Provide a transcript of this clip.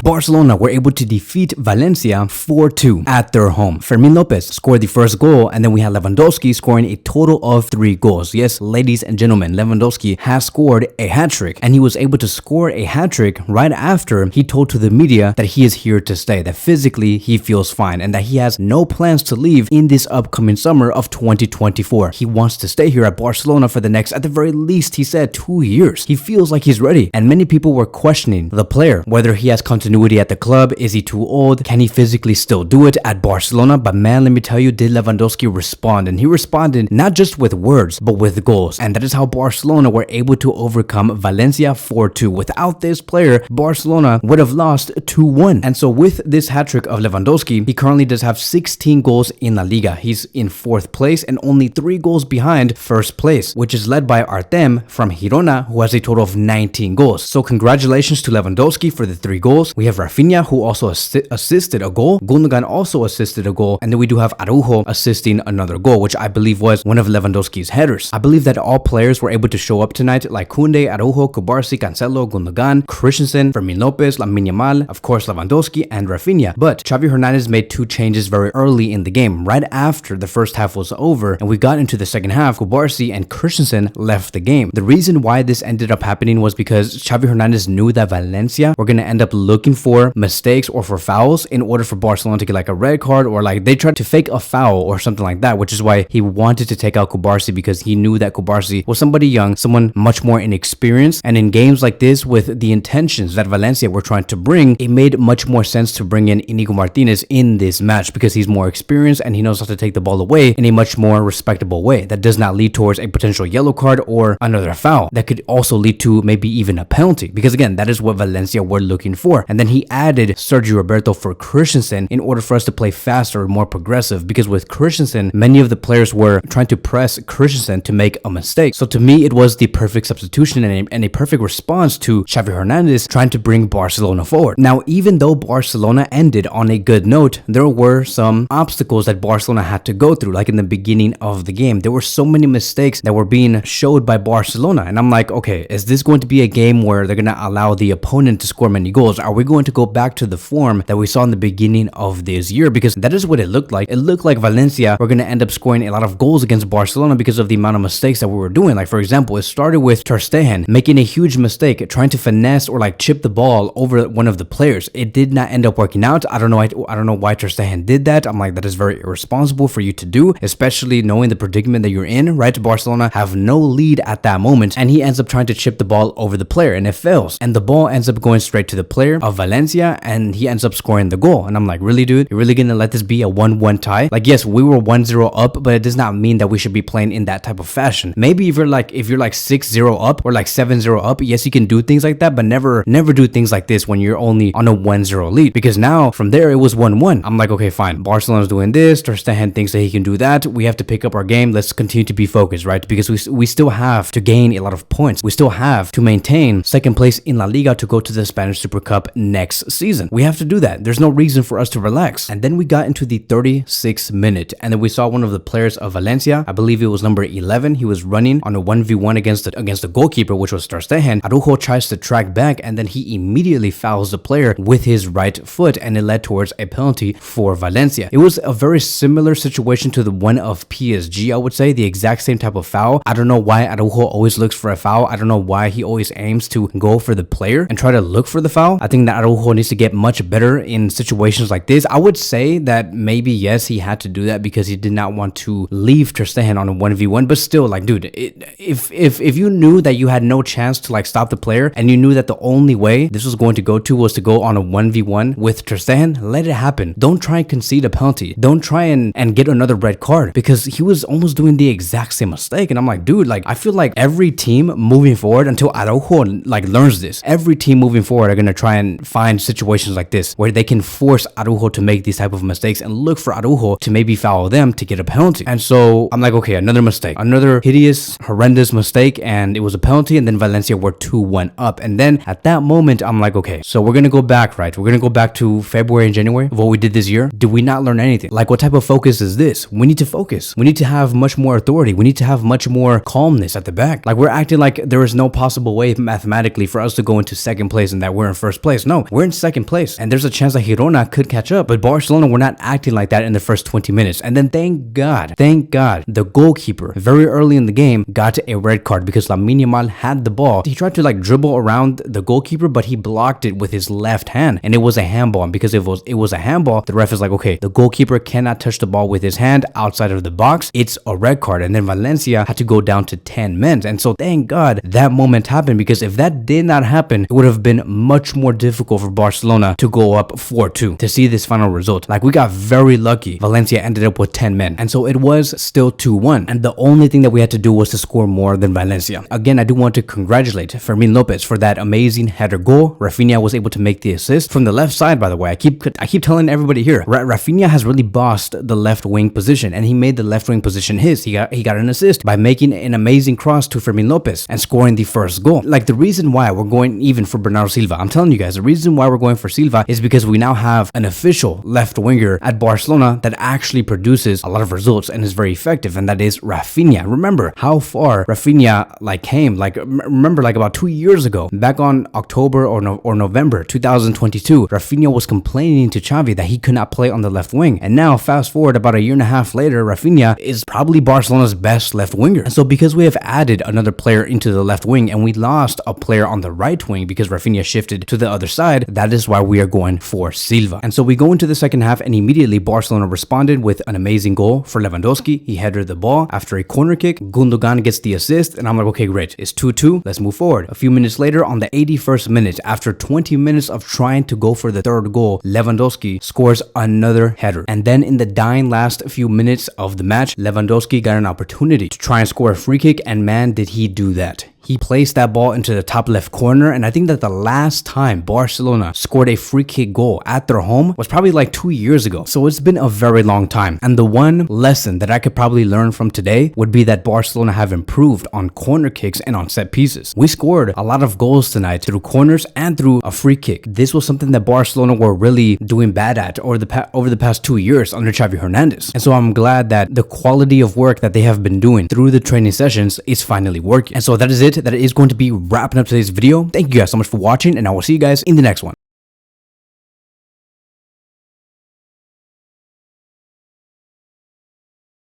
Barcelona were able to defeat Valencia 4-2 at their home. Fermin Lopez scored the first goal, and then we had Lewandowski scoring a total of 3 goals. Yes, ladies and gentlemen, Lewandowski has scored a hat-trick, and he was able to score a hat-trick right after he told to the media that he is here to stay, that physically he feels fine, and that he has no plans to leave in this upcoming summer of 2024. He wants to stay here at Barcelona for the next, at the very least, he said 2 years. He feels like he's ready, and many people were questioning the player, whether he has continuity at the club, is he too old, can he physically still do it at Barcelona? But man, let me tell you, did Lewandowski respond, and he responded not just with words, but with goals, and that is how Barcelona were able to overcome Valencia 4-2. Without this player, Barcelona would have lost 2-1, and so with this hat-trick of Lewandowski, he currently does have 16 goals in La Liga. He's in 4th place and only 3 goals behind first place, which is led by Artem from Girona, who has a total of 19 goals. So congratulations to Lewandowski for the 3 goals. We have Raphinha, who also assisted a goal. Gundogan also assisted a goal, and then we do have Araujo assisting another goal, which I believe was one of Lewandowski's headers. I believe that all players were able to show up tonight, like Koundé, Araujo, Cubarsí, Cancelo, Gundogan, Christensen, Fermin Lopez, Lamine Yamal, of course Lewandowski, and Raphinha. But Xavi Hernandez made 2 changes very early in the game, right after the first half was over, and we got into the second half. Cubarsí and Christensen left the game. The reason why this ended up happening was because Xavi Hernandez knew that Valencia were going to end up looking for mistakes or for fouls in order for Barcelona to get like a red card, or like they tried to fake a foul or something like that, which is why he wanted to take out Cubarsí, because he knew that Cubarsí was somebody young, someone much more inexperienced, and in games like this with the intentions that Valencia were trying to bring, it made much more sense to bring in Inigo Martinez in this match, because he's more experienced and he knows how to take the ball away in a much more respectable way that does not lead towards a potential yellow card or another foul that could also lead to maybe even a penalty, because again, that is what Valencia were looking for. And then he added Sergio Roberto for Christensen in order for us to play faster, more progressive, because with Christensen, many of the players were trying to press Christensen to make a mistake. So to me, it was the perfect substitution and a perfect response to Xavi Hernandez trying to bring Barcelona forward. Now, even though Barcelona ended on a good note, there were some obstacles that Barcelona had to go through, like in the beginning of the game. There were so many mistakes that were being showed by Barcelona, and I'm like, okay, is this going to be a game where they're going to allow the opponent to score many goals? Are we going to go back to the form that we saw in the beginning of this year? Because that is what it looked like. It looked like Valencia were going to end up scoring a lot of goals against Barcelona because of the amount of mistakes that we were doing. Like, for example, it started with Ter Stegen making a huge mistake, trying to finesse or like chip the ball over one of the players. It did not end up working out. I don't know why Ter Stegen did that. I'm like, that is very irresponsible for you to do, especially knowing the predicament that you're in, right? Barcelona have no lead at that moment, and he ends up trying to chip the ball over the player, and it fails, and the ball ends up going straight to the player of Valencia, and he ends up scoring the goal. And I'm like, really, dude? You're really gonna let this be a 1-1 tie? Like, yes, we were 1-0 up, but it does not mean that we should be playing in that type of fashion. Maybe if you're like 6-0 up or like 7-0 up, yes, you can do things like that, but never do things like this when you're only on a 1-0 lead, because now from there it was 1-1. I'm like, okay, fine, Barcelona's doing this, Ter Stegen thinks that he can do that, we have to pick up our game, let's continue to be focused, right? Because we still have to gain a lot of points, we still have to maintain second place in La Liga to go to the Spanish Super Cup next season. We have to do that. There's no reason for us to relax. And then we got into the 36th minute, and then we saw one of the players of Valencia, I believe it was number 11, he was running on a 1v1 against the goalkeeper, which was Ter Stegen. Araujo tries to track back, and then he immediately fouls the player with his right foot, and it led towards a penalty for Valencia. It was a very similar situation to the one of PSG, I would say, the exact same type of foul. I don't know why Araujo always looks for a foul. I don't know why he always aims to go for the player and try to look for the foul. I think that Araujo needs to get much better in situations like this. I would say that maybe, yes, he had to do that because he did not want to leave Ter Stegen on a 1v1, but still, like, dude, if you knew that you had no chance to like stop the player, and you knew that the only way this was going to go to was to go on a 1v1 with Ter Stegen, let it happen. Don't try and concede a penalty. Don't try and get another red card, because he was almost doing the exact same mistake. And I'm like, dude, like, I feel like every team moving forward, until Araujo like learns this, every team moving forward are going to try and find situations like this where they can force Araujo to make these type of mistakes and look for Araujo to maybe foul them to get a penalty. And so I'm like, okay, another mistake, another hideous, horrendous mistake, and it was a penalty, and then Valencia were 2-1 up. And then at that moment, I'm like, okay, so we're going to go back, right? We're going to go back to February and January of what we did this year. Did we not learn anything? Like, what type of focus is this? We need to focus. We need to have much more authority. We need to have much more calmness at the back. Like, we're acting like there is no possible way mathematically for us to go into second place and that we're in first place. No, no, we're in second place and there's a chance that Girona could catch up. But Barcelona were not acting like that in the first 20 minutes. And then thank God, the goalkeeper very early in the game got a red card because Lamine Yamal had the ball. He tried to like dribble around the goalkeeper, but he blocked it with his left hand, and it was a handball. And because it was a handball, the ref is like, okay, the goalkeeper cannot touch the ball with his hand outside of the box. It's a red card. And then Valencia had to go down to 10 men. And so thank God that moment happened, because if that did not happen, it would have been much more difficult for Barcelona to go up 4-2 to see this final result. Like, we got very lucky. Valencia ended up with 10 men, and so it was still 2-1, and the only thing that we had to do was to score more than Valencia. Again, I do want to congratulate Fermin Lopez for that amazing header goal. Raphinha was able to make the assist from the left side, by the way. I keep telling everybody here, Raphinha has really bossed the left wing position, and he made the left wing position his. He got an assist by making an amazing cross to Fermin Lopez and scoring the first goal. Like, the reason why we're going even for Bernardo Silva, I'm telling you guys, the reason why we're going for Silva is because we now have an official left winger at Barcelona that actually produces a lot of results and is very effective, and that is Raphinha. Remember how far Raphinha came. Remember about 2 years ago, back on October or November 2022, Raphinha was complaining to Xavi that he could not play on the left wing, and now fast forward about a year and a half later, Raphinha is probably Barcelona's best left winger. And so because we have added another player into the left wing and we lost a player on the right wing because Raphinha shifted to the other side, that is why we are going for Silva. And so we go into the second half, and immediately Barcelona responded with an amazing goal for Lewandowski. He headed the ball after a corner kick. Gundogan gets the assist, and I'm like, okay, great, it's 2-2, let's move forward. A few minutes later, on the 81st minute, after 20 minutes of trying to go for the third goal, Lewandowski scores another header. And then in the dying last few minutes of the match, Lewandowski got an opportunity to try and score a free kick, and man, did he do that. He placed that ball into the top left corner, and I think that the last time Barcelona scored a free kick goal at their home was probably like 2 years ago. So it's been a very long time. And the one lesson that I could probably learn from today would be that Barcelona have improved on corner kicks and on set pieces. We scored a lot of goals tonight through corners and through a free kick. This was something that Barcelona were really doing bad at over the past 2 years under Xavi Hernandez. And so I'm glad that the quality of work that they have been doing through the training sessions is finally working. And so that is it. That is going to be wrapping up today's video. Thank you guys so much for watching, and I will see you guys in the next one.